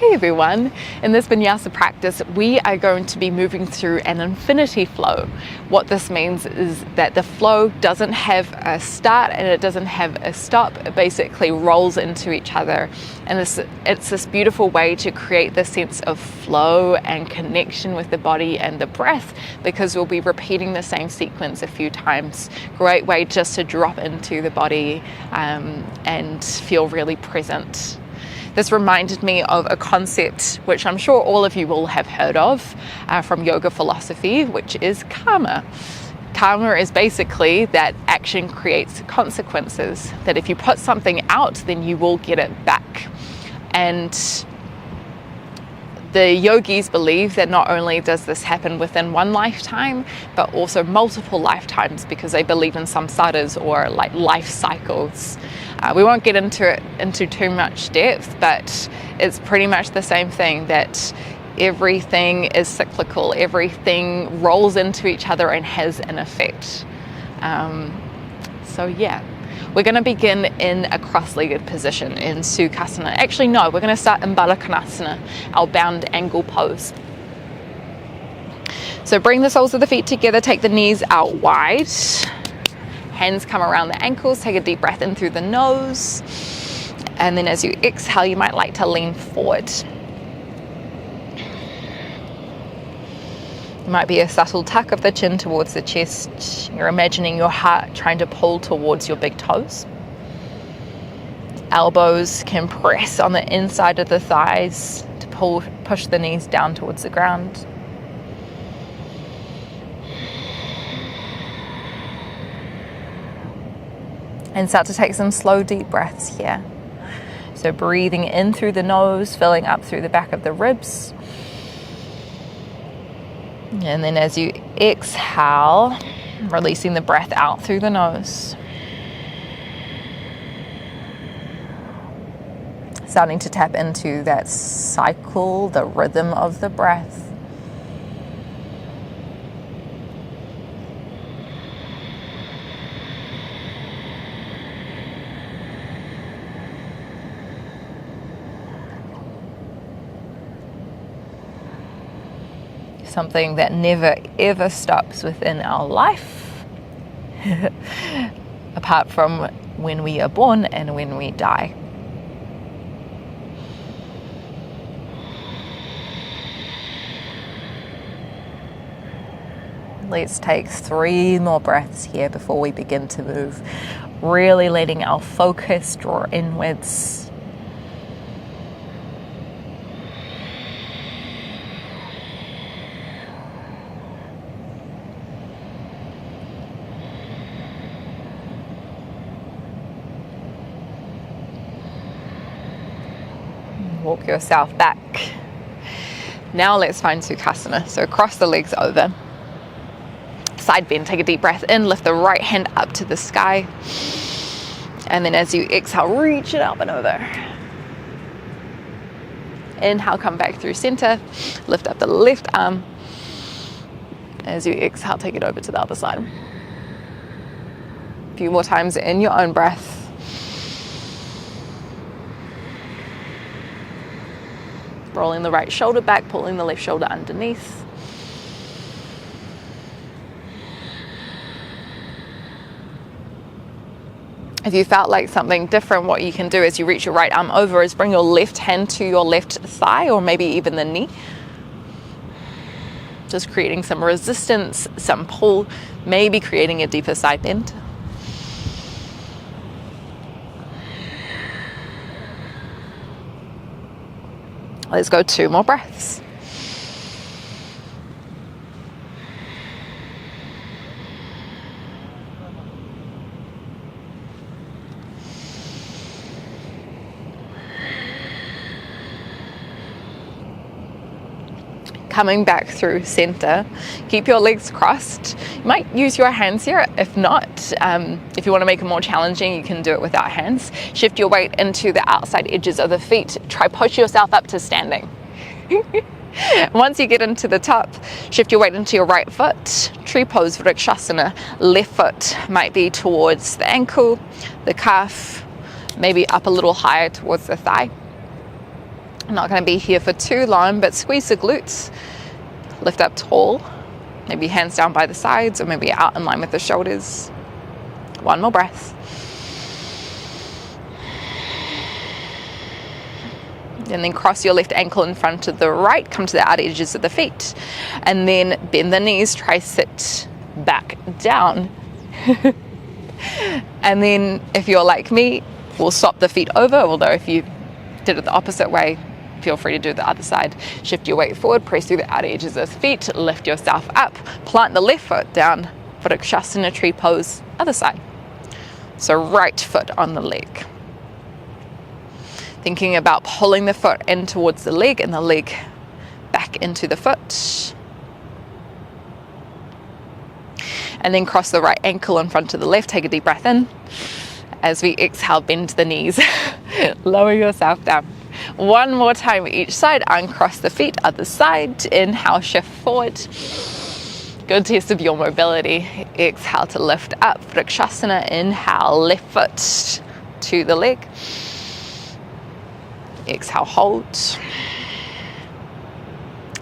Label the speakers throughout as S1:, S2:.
S1: Hey everyone, in this Vinyasa practice we are going to be moving through an infinity flow. What this means is that the flow doesn't have a start and it doesn't have a stop. It basically rolls into each other, and it's this beautiful way to create this sense of flow and connection with the body and the breath, because we'll be repeating the same sequence a few times. Great way just to drop into the body and feel really present. This reminded me of a concept which I'm sure all of you will have heard of from yoga philosophy, which is karma. Karma is basically that action creates consequences, that if you put something out, then you will get it back. And the yogis believe that not only does this happen within one lifetime, but also multiple lifetimes, because they believe in samsaras, or like life cycles. We won't get into it into too much depth, but it's pretty much the same thing, that everything is cyclical, everything rolls into each other and has an effect. So yeah, we're going to begin in a cross-legged position in Sukhasana. Actually no, we're going to start in Baddha Konasana, our bound angle pose. So bring the soles of the feet together, take the knees out wide. Hands come around the ankles, take a deep breath in through the nose, and then as you exhale you might like to lean forward. It might be a subtle tuck of the chin towards the chest. You're imagining your heart trying to pull towards your big toes. Elbows can press on the inside of the thighs to push the knees down towards the ground. And start to take some slow, deep breaths here. So breathing in through the nose, filling up through the back of the ribs. And then as you exhale, releasing the breath out through the nose. Starting to tap into that cycle, the rhythm of the breath. Something that never ever stops within our life, apart from when we are born and when we die. Let's take 3 more breaths here before we begin to move, really letting our focus draw inwards. Walk yourself back. Now let's find Sukhasana. So cross the legs over. Side bend, take a deep breath in, lift the right hand up to the sky. And then as you exhale, reach it up and over. Inhale, come back through center. Lift up the left arm. As you exhale, take it over to the other side. A few more times in your own breath. Rolling the right shoulder back, pulling the left shoulder underneath. If you felt like something different, what you can do as you reach your right arm over is bring your left hand to your left thigh, or maybe even the knee. Just creating some resistance, some pull, maybe creating a deeper side bend. Let's go 2 more breaths. Coming back through center, keep your legs crossed. You might use your hands here. If not, if you want to make it more challenging, you can do it without hands. Shift your weight into the outside edges of the feet. Try push yourself up to standing. Once you get into the top, shift your weight into your right foot. Tree pose, Vrikshasana. Left foot might be towards the ankle, the calf, maybe up a little higher towards the thigh. I'm not going to be here for too long, but squeeze the glutes, lift up tall, maybe hands down by the sides or maybe out in line with the shoulders. One more breath. And then cross your left ankle in front of the right, come to the outer edges of the feet, and then bend the knees, try sit back down. And then if you're like me, we'll swap the feet over, although if you did it the opposite way, feel free to do the other side. Shift your weight forward, press through the outer edges of the feet, lift yourself up, plant the left foot down, Vinyasas tree pose, other side. So right foot on the leg. Thinking about pulling the foot in towards the leg and the leg back into the foot. And then cross the right ankle in front of the left, take a deep breath in. As we exhale, bend the knees, lower yourself down. One more time each side, uncross the feet, other side, inhale, shift forward. Good test of your mobility. Exhale to lift up, Vinyasana, inhale, left foot to the leg. Exhale, hold.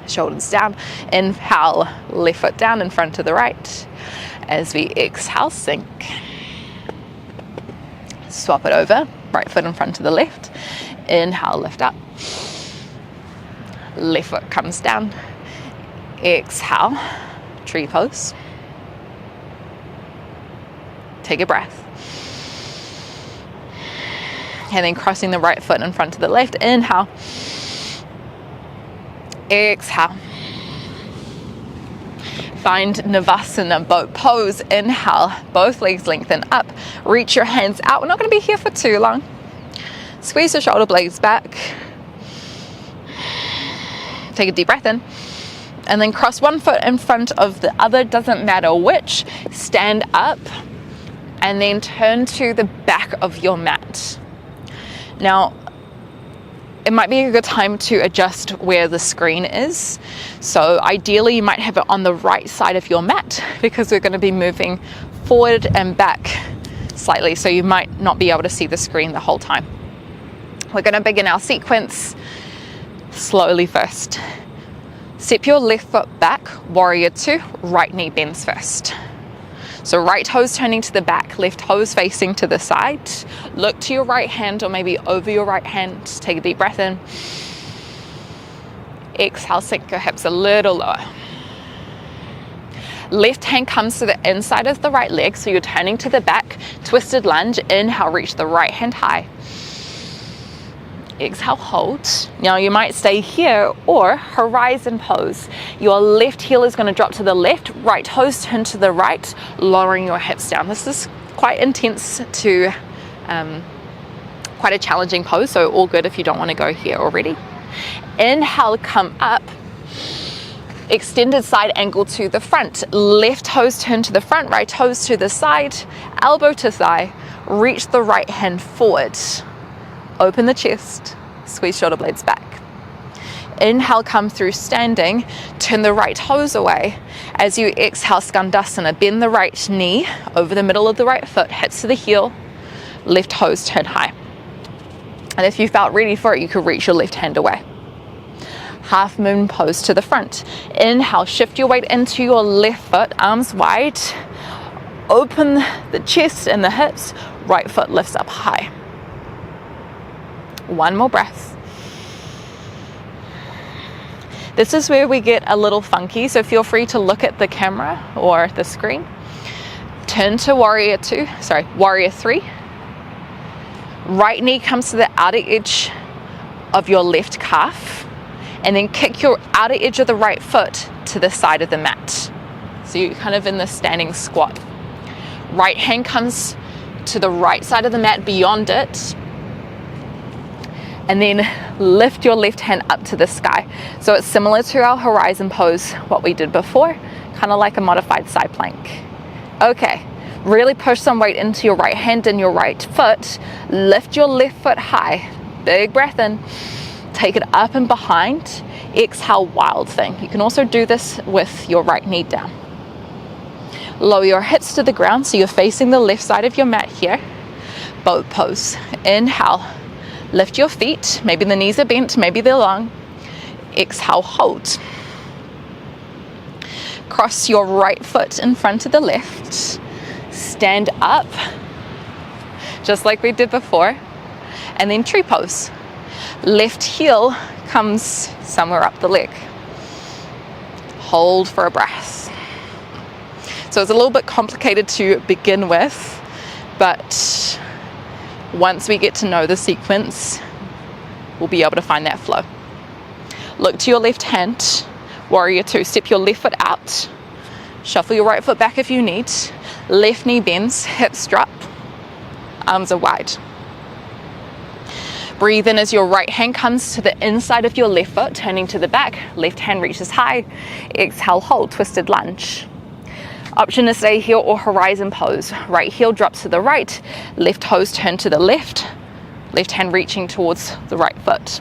S1: Shoulders down, inhale, left foot down in front of the right. As we exhale, sink. Swap it over, right foot in front of the left. Inhale, lift up. Left foot comes down. Exhale, tree pose. Take a breath. And then crossing the right foot in front of the left. Inhale. Exhale. Find Navasana boat pose. Inhale, both legs lengthen up. Reach your hands out. We're not going to be here for too long. Squeeze the shoulder blades back. Take a deep breath in. And then cross one foot in front of the other, doesn't matter which. Stand up and then turn to the back of your mat. Now, it might be a good time to adjust where the screen is. So ideally you might have it on the right side of your mat because we're going to be moving forward and back slightly, so you might not be able to see the screen the whole time. We're going to begin our sequence slowly first. Step your left foot back, warrior two, right knee bends first. So right toes turning to the back, left toes facing to the side. Look to your right hand or maybe over your right hand. Take a deep breath in. Exhale, sink your hips a little lower. Left hand comes to the inside of the right leg, so you're turning to the back. Twisted lunge, inhale, reach the right hand high. Exhale, hold. Now you might stay here or horizon pose. Your left heel is going to drop to the left, right toes turn to the right, lowering your hips down. This is quite intense to quite a challenging pose, so all good if you don't want to go here already. Inhale, come up. Extended side angle to the front. Left toes turn to the front, right toes to the side, elbow to thigh. Reach the right hand forward. Open the chest, squeeze shoulder blades back. Inhale, come through standing, turn the right toes away. As you exhale, Skandasana, bend the right knee over the middle of the right foot, hips to the heel, left toes turn high. And if you felt ready for it, you could reach your left hand away. Half moon pose to the front. Inhale, shift your weight into your left foot, arms wide. Open the chest and the hips, right foot lifts up high. One more breath. This is where we get a little funky, so feel free to look at the camera or the screen. Turn to warrior three. Right knee comes to the outer edge of your left calf, and then kick your outer edge of the right foot to the side of the mat. So you're kind of in the standing squat. Right hand comes to the right side of the mat beyond it, and then lift your left hand up to the sky. So it's similar to our horizon pose, what we did before, kind of like a modified side plank. Okay, really push some weight into your right hand and your right foot. Lift your left foot high. Big breath in. Take it up and behind. Exhale, wild thing. You can also do this with your right knee down. Lower your hips to the ground so you're facing the left side of your mat here. Boat pose. Inhale. Lift your feet. Maybe the knees are bent, maybe they're long. Exhale, hold. Cross your right foot in front of the left. Stand up, just like we did before. And then tree pose. Left heel comes somewhere up the leg. Hold for a breath. So it's a little bit complicated to begin with, but once we get to know the sequence, we'll be able to find that flow. Look to your left hand, warrior two. Step your left foot out. Shuffle your right foot back if you need. Left knee bends, hips drop, arms are wide. Breathe in as your right hand comes to the inside of your left foot, turning to the back. Left hand reaches high. Exhale, hold, twisted lunge. Option to stay here or horizon pose. Right heel drops to the right, left toes turn to the left, left hand reaching towards the right foot.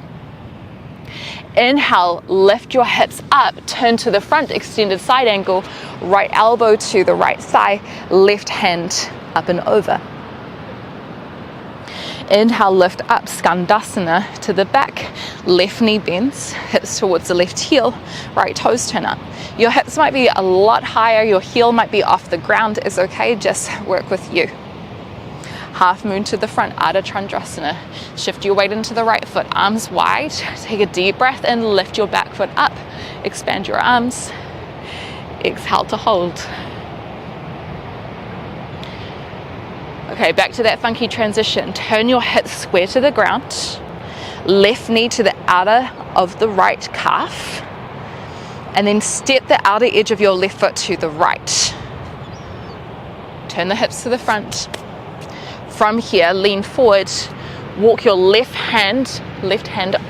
S1: Inhale, lift your hips up, turn to the front, extended side angle, right elbow to the right thigh, left hand up and over. Inhale, lift up, Skandasana to the back, left knee bends, hips towards the left heel, right toes turn up. Your hips might be a lot higher, your heel might be off the ground, it's okay, just work with you. Half moon to the front, Ardha Chandrasana. Shift your weight into the right foot, arms wide. Take a deep breath in, lift your back foot up, expand your arms. Exhale to hold. Okay, back to that funky transition. Turn your hips square to the ground. Left knee to the outer of the right calf. And then step the outer edge of your left foot to the right. Turn the hips to the front. From here, lean forward. Walk your left hand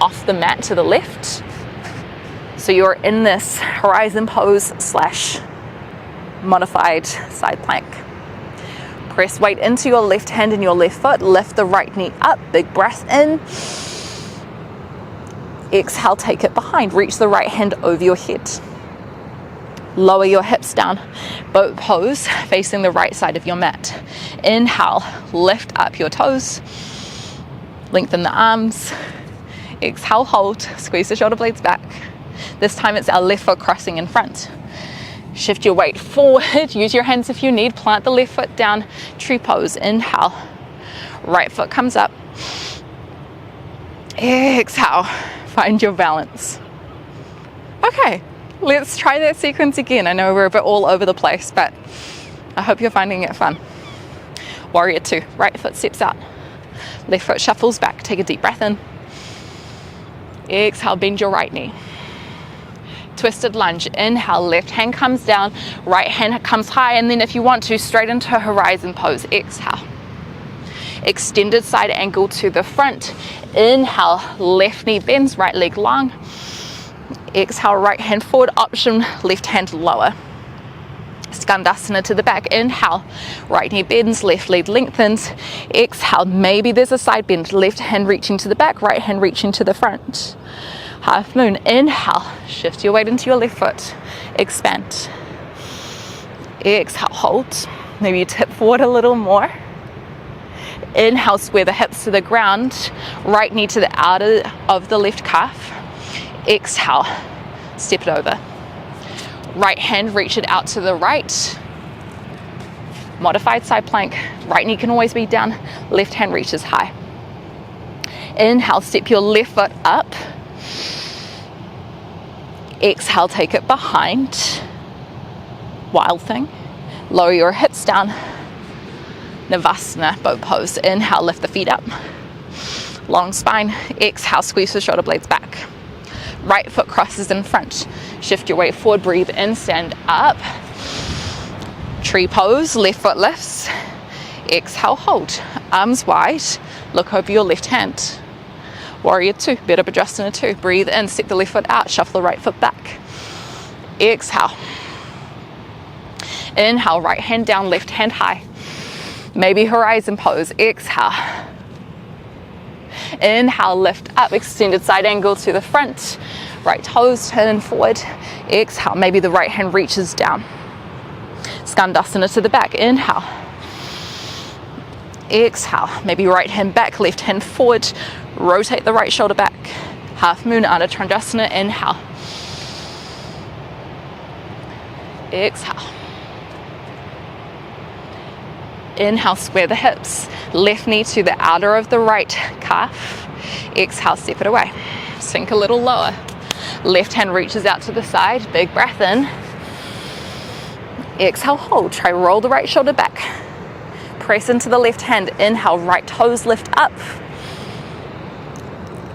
S1: off the mat to the left. So you're in this horizon pose / modified side plank. Press weight into your left hand and your left foot. Lift the right knee up. Big breath in. Exhale, take it behind. Reach the right hand over your head. Lower your hips down. Boat pose, facing the right side of your mat. Inhale, lift up your toes. Lengthen the arms. Exhale, hold. Squeeze the shoulder blades back. This time it's our left foot crossing in front. Shift your weight forward. Use your hands if you need. Plant the left foot down. Tree pose. Inhale. Right foot comes up. Exhale. Find your balance. Okay, let's try that sequence again. I know we're a bit all over the place, but I hope you're finding it fun. Warrior two. Right foot steps out. Left foot shuffles back. Take a deep breath in. Exhale, bend your right knee. Twisted lunge. Inhale, left hand comes down, right hand comes high, and then if you want to, straight into horizon pose. Exhale. Extended side angle to the front. Inhale, left knee bends, right leg long. Exhale, right hand forward. Option, left hand lower. Skandasana to the back. Inhale, right knee bends, left leg lengthens. Exhale, maybe there's a side bend. Left hand reaching to the back, right hand reaching to the front. Half moon. Inhale, shift your weight into your left foot. Expand. Exhale, hold. Maybe you tip forward a little more. Inhale, square the hips to the ground. Right knee to the outer of the left calf. Exhale, step it over. Right hand, reach it out to the right. Modified side plank. Right knee can always be down. Left hand reaches high. Inhale, step your left foot up. Exhale, take it behind. Wild thing. Lower your hips down. Navasana, boat pose. Inhale, lift the feet up. Long spine. Exhale, squeeze the shoulder blades back. Right foot crosses in front. Shift your weight forward, breathe in, stand up. Tree pose, left foot lifts. Exhale, hold. Arms wide, look over your left hand. Warrior two, Beta Bhadrasana two. Breathe in, step the left foot out, shuffle the right foot back. Exhale. Inhale, right hand down, left hand high. Maybe horizon pose. Exhale. Inhale, lift up, extended side angle to the front. Right toes turn forward. Exhale, maybe the right hand reaches down. Skandasana to the back. Inhale. Exhale, maybe right hand back, left hand forward, rotate the right shoulder back. Half moon, Ardha Chandrasana, inhale. Exhale. Inhale, square the hips. Left knee to the outer of the right calf. Exhale, step it away. Sink a little lower. Left hand reaches out to the side. Big breath in. Exhale, hold. Try roll the right shoulder back. Press into the left hand. Inhale, right toes lift up.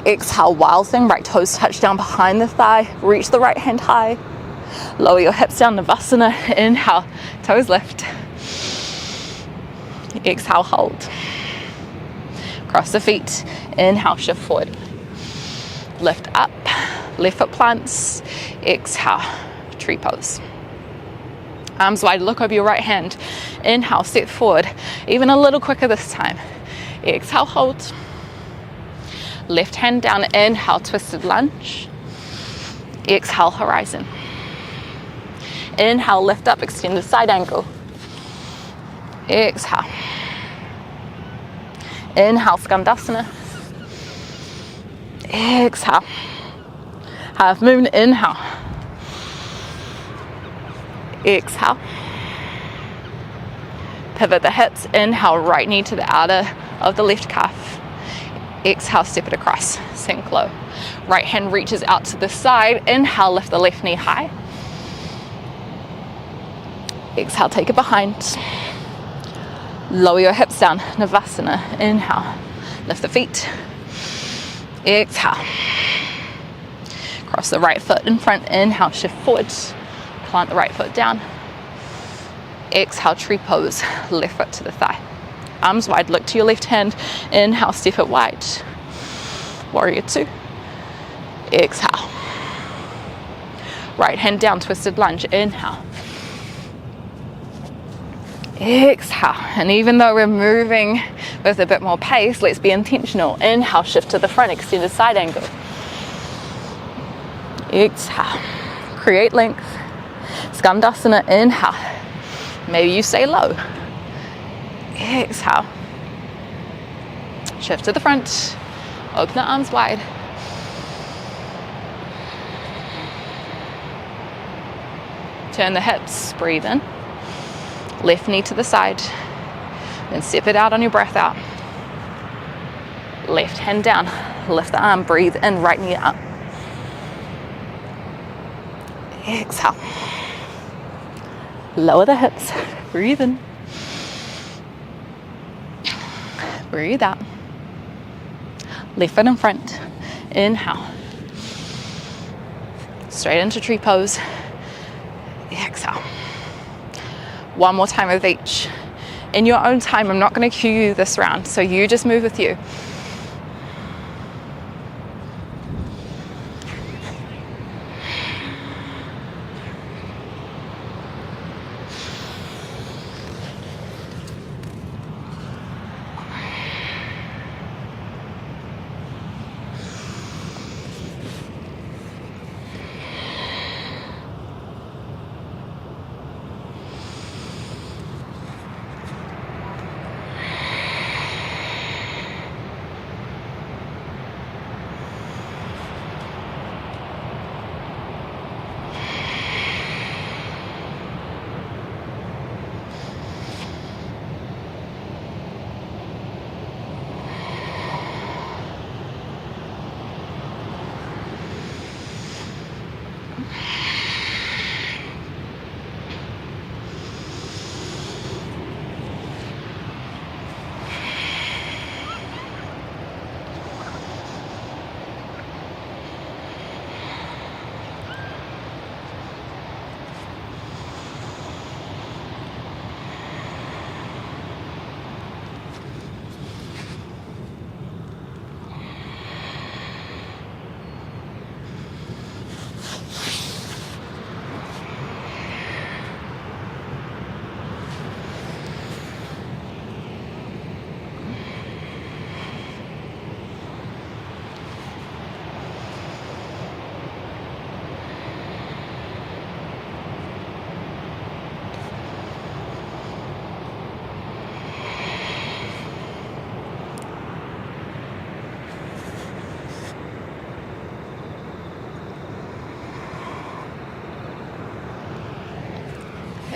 S1: Exhale, wild thing. Right toes touch down behind the thigh. Reach the right hand high. Lower your hips down, Navasana. Inhale, toes lift. Exhale, hold. Cross the feet. Inhale, shift forward. Lift up. Left foot plants. Exhale, tree pose. Arms wide, look over your right hand. Inhale, step forward. Even a little quicker this time. Exhale, hold. Left hand down. Inhale, twisted lunge. Exhale, horizon. Inhale, lift up, extended side angle. Exhale. Inhale, Skandasana. Exhale. Half moon, inhale. Exhale. Pivot the hips, inhale, right knee to the outer of the left calf. Exhale, step it across, sink low. Right hand reaches out to the side, inhale, lift the left knee high. Exhale, take it behind. Lower your hips down, Navasana, inhale. Lift the feet. Exhale. Cross the right foot in front, inhale, shift forward. Plant the right foot down. Exhale, tree pose, left foot to the thigh. Arms wide, look to your left hand. Inhale, step it wide. Warrior two. Exhale. Right hand down, twisted lunge, inhale. Exhale, and even though we're moving with a bit more pace, let's be intentional. Inhale, shift to the front, extended side angle. Exhale, create length. Skandasana, inhale. Maybe you stay low. Exhale. Shift to the front. Open the arms wide. Turn the hips, breathe in. Left knee to the side, then step it out on your breath out. Left hand down, lift the arm, breathe in, right knee up. Exhale. Lower the hips, breathe in. Breathe out. Left foot in front, inhale. Straight into tree pose. Exhale. One more time with each. In your own time, I'm not going to cue you this round, so you just move with you.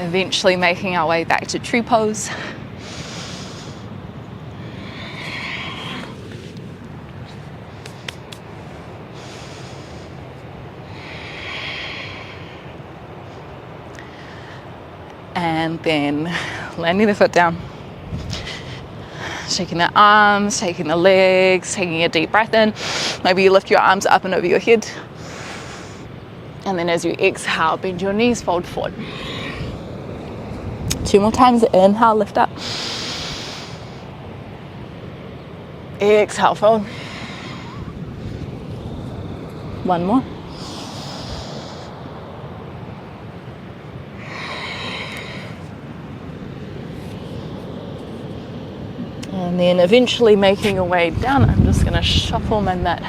S1: Eventually making our way back to tree pose. And then landing the foot down, shaking the arms, taking the legs, taking a deep breath in. Maybe you lift your arms up and over your head. And then as you exhale, bend your knees, fold forward. 2 more times. Inhale, lift up. Exhale, fold. 1 more. And then eventually making your way down. I'm just going to shuffle my mat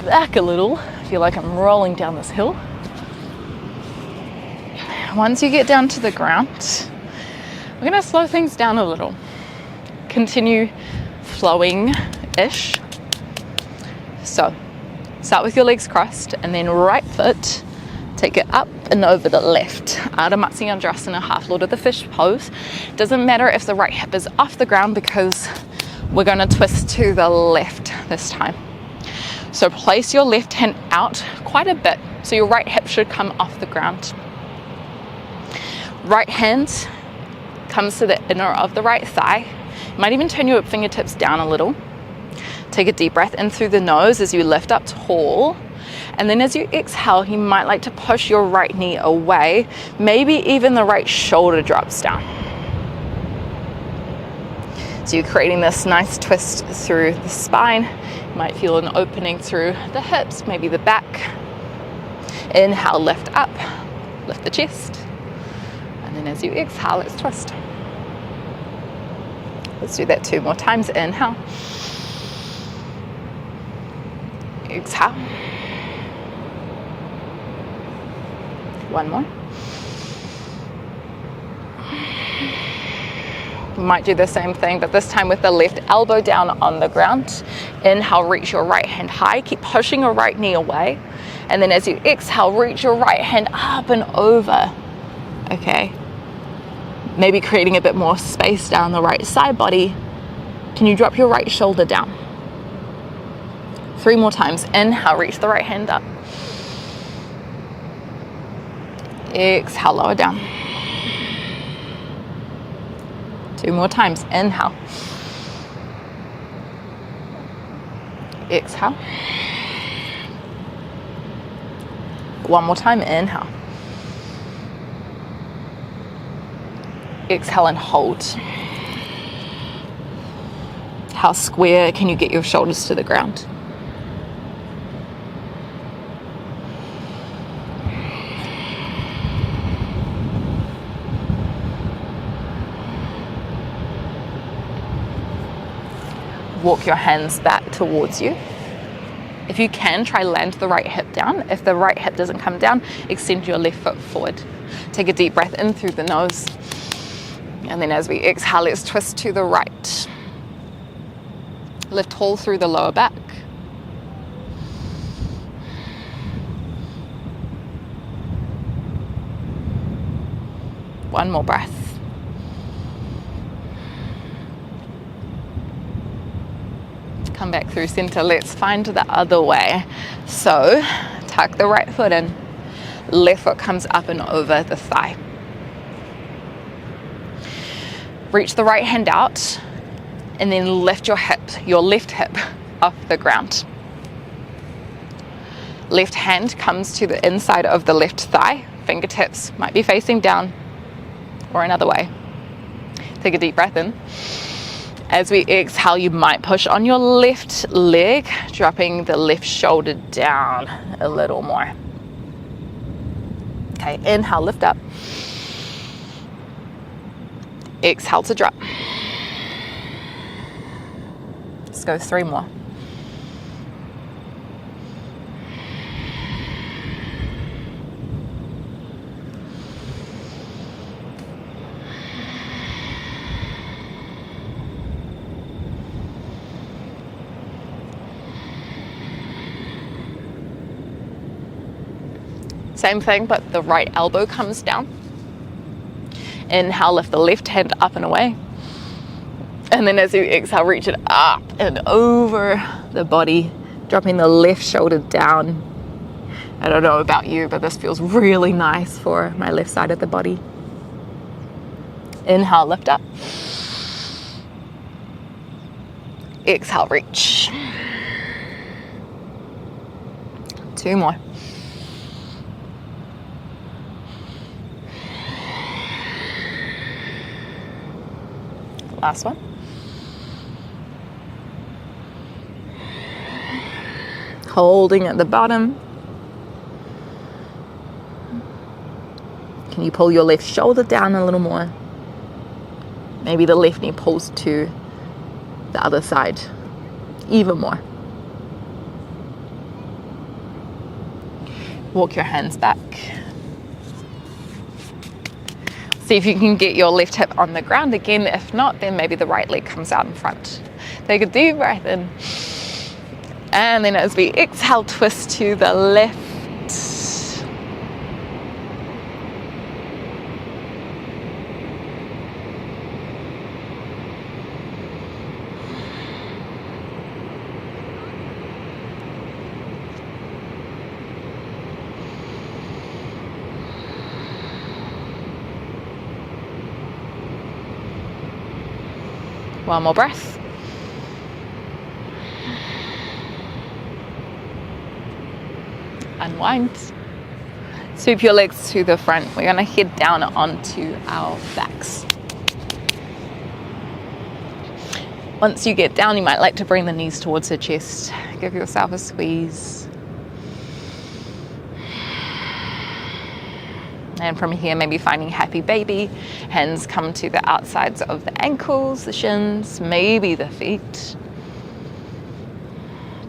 S1: back a little. I feel like I'm rolling down this hill. Once you get down to the ground, we're going to slow things down a little. Continue flowing-ish. So, start with your legs crossed, and then right foot, take it up and over the left. Ardha Matsyendrasana, half Lord of the Fish pose. Doesn't matter if the right hip is off the ground because we're going to twist to the left this time. So place your left hand out quite a bit. So your right hip should come off the ground. Right hand comes to the inner of the right thigh. You might even turn your fingertips down a little. Take a deep breath in through the nose as you lift up tall. And then as you exhale, you might like to push your right knee away. Maybe even the right shoulder drops down. So you're creating this nice twist through the spine. You might feel an opening through the hips, maybe the back. Inhale, lift up, lift the chest. And then as you exhale, let's twist. Let's do that 2 more times. Inhale. Exhale. 1 more. You might do the same thing, but this time with the left elbow down on the ground. Inhale, reach your right hand high. Keep pushing your right knee away. And then as you exhale, reach your right hand up and over. Okay. Maybe creating a bit more space down the right side body. Can you drop your right shoulder down? 3 more times. Inhale, reach the right hand up. Exhale, lower down. 2 more times. Inhale. Exhale. 1 more time. Inhale. Exhale and hold. How square can you get your shoulders to the ground? Walk your hands back towards you. If you can, try land the right hip down. If the right hip doesn't come down, extend your left foot forward. Take a deep breath in through the nose. And then as we exhale, let's twist to the right. Lift tall through the lower back. One more breath. Come back through center. Let's find the other way. So tuck the right foot in. Left foot comes up and over the thigh. Reach the right hand out and then lift your left hip off the ground. Left hand comes to the inside of the left thigh. Fingertips might be facing down or another way. Take a deep breath in. As we exhale, you might push on your left leg, dropping the left shoulder down a little more. Okay, inhale, lift up. Exhale to drop. Let's go 3 more. Same thing, but the right elbow comes down. Inhale, lift the left hand up and away. And then as you exhale, reach it up and over the body, dropping the left shoulder down. I don't know about you, but this feels really nice for my left side of the body. Inhale, lift up. Exhale, reach. 2 more. Last one. Holding at the bottom. Can you pull your left shoulder down a little more? Maybe the left knee pulls to the other side even more. Walk your hands back. See if you can get your left hip on the ground again. If not, then maybe the right leg comes out in front. Take a deep breath in. And then as we exhale, twist to the left. One more breath. Unwind. Sweep your legs to the front. We're going to head down onto our backs. Once you get down, you might like to bring the knees towards the chest. Give yourself a squeeze. And from here, maybe finding happy baby. Hands come to the outsides of the ankles, the shins, maybe the feet.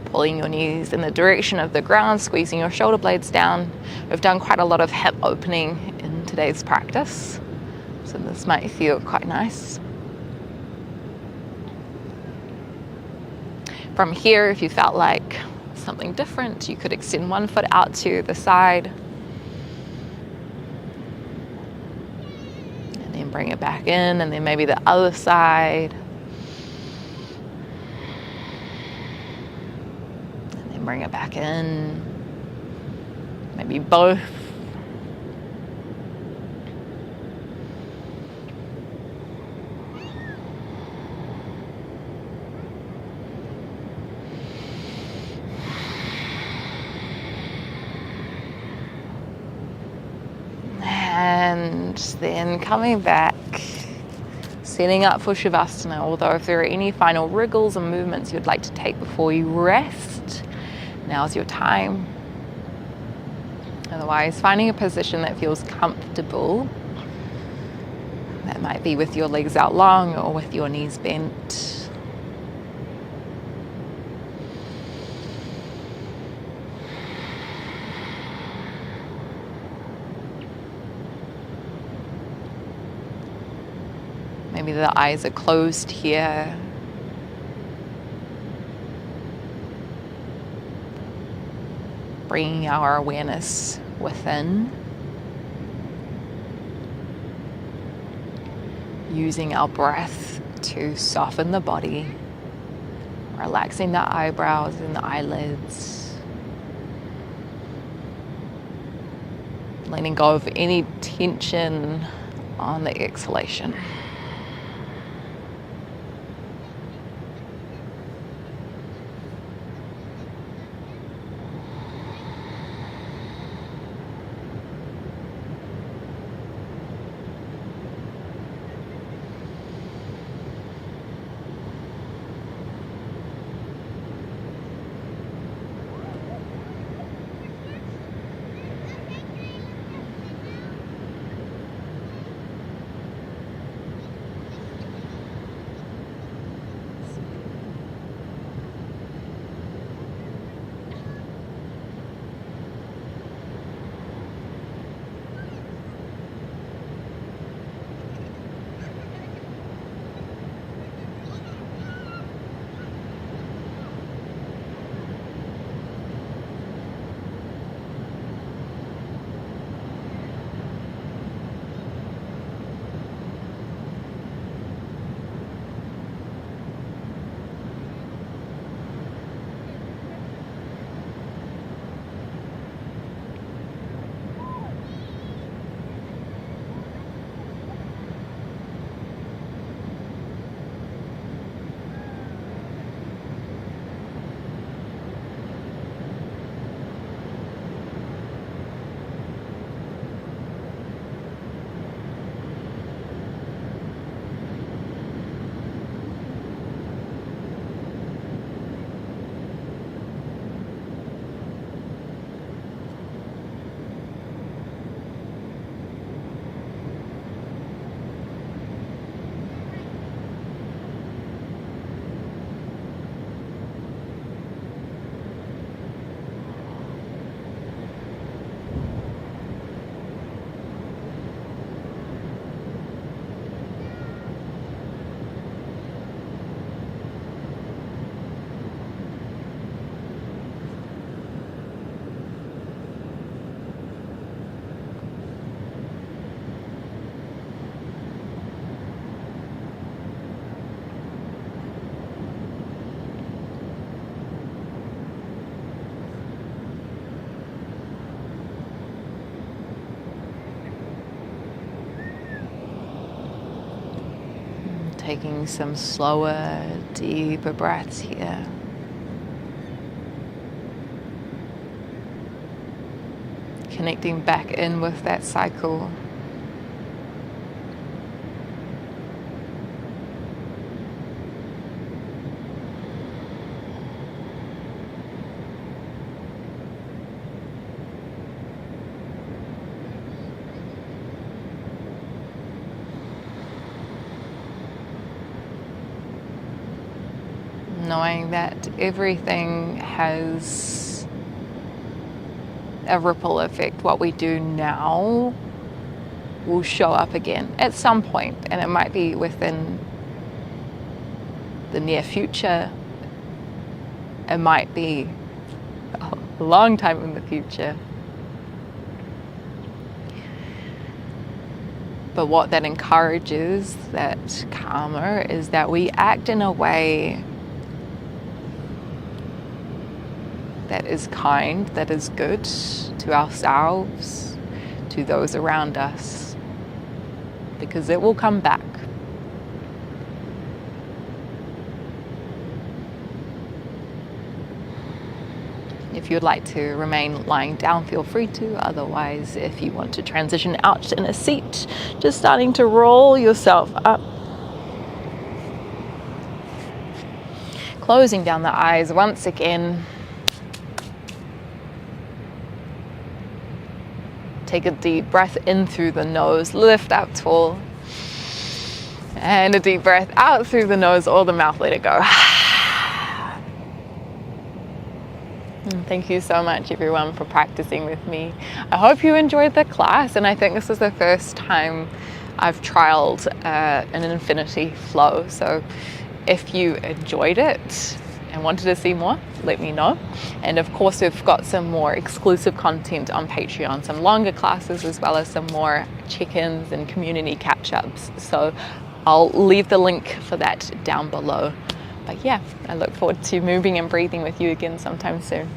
S1: Pulling your knees in the direction of the ground, squeezing your shoulder blades down. We've done quite a lot of hip opening in today's practice, so this might feel quite nice. From here, if you felt like something different, you could extend one foot out to the side. And then bring it back in, and then maybe the other side. Bring it back in, maybe both. And then coming back, setting up for Shavasana, although if there are any final wriggles or movements you'd like to take before you rest, now's your time. Otherwise, finding a position that feels comfortable. That might be with your legs out long or with your knees bent. Maybe the eyes are closed here. Bringing our awareness within, using our breath to soften the body, relaxing the eyebrows and the eyelids, letting go of any tension on the exhalation. Taking some slower, deeper breaths here. Connecting back in with that cycle. Knowing that everything has a ripple effect. What we do now will show up again at some point, and it might be within the near future. It might be a long time in the future. But what that encourages, that karma, is that we act in a way that is kind, that is good to ourselves, to those around us, because it will come back. If you'd like to remain lying down, feel free to. Otherwise, if you want to transition out in a seat, just starting to roll yourself up. Closing down the eyes once again. Take a deep breath in through the nose, lift up tall. And a deep breath out through the nose or the mouth, let it go. Thank you so much, everyone, for practicing with me. I hope you enjoyed the class, and I think this is the first time I've trialed an infinity flow. So if you enjoyed it and wanted to see more, let me know. And of course, we've got some more exclusive content on Patreon, some longer classes, as well as some more check-ins and community catch-ups. So I'll leave the link for that down below. But yeah, I look forward to moving and breathing with you again sometime soon.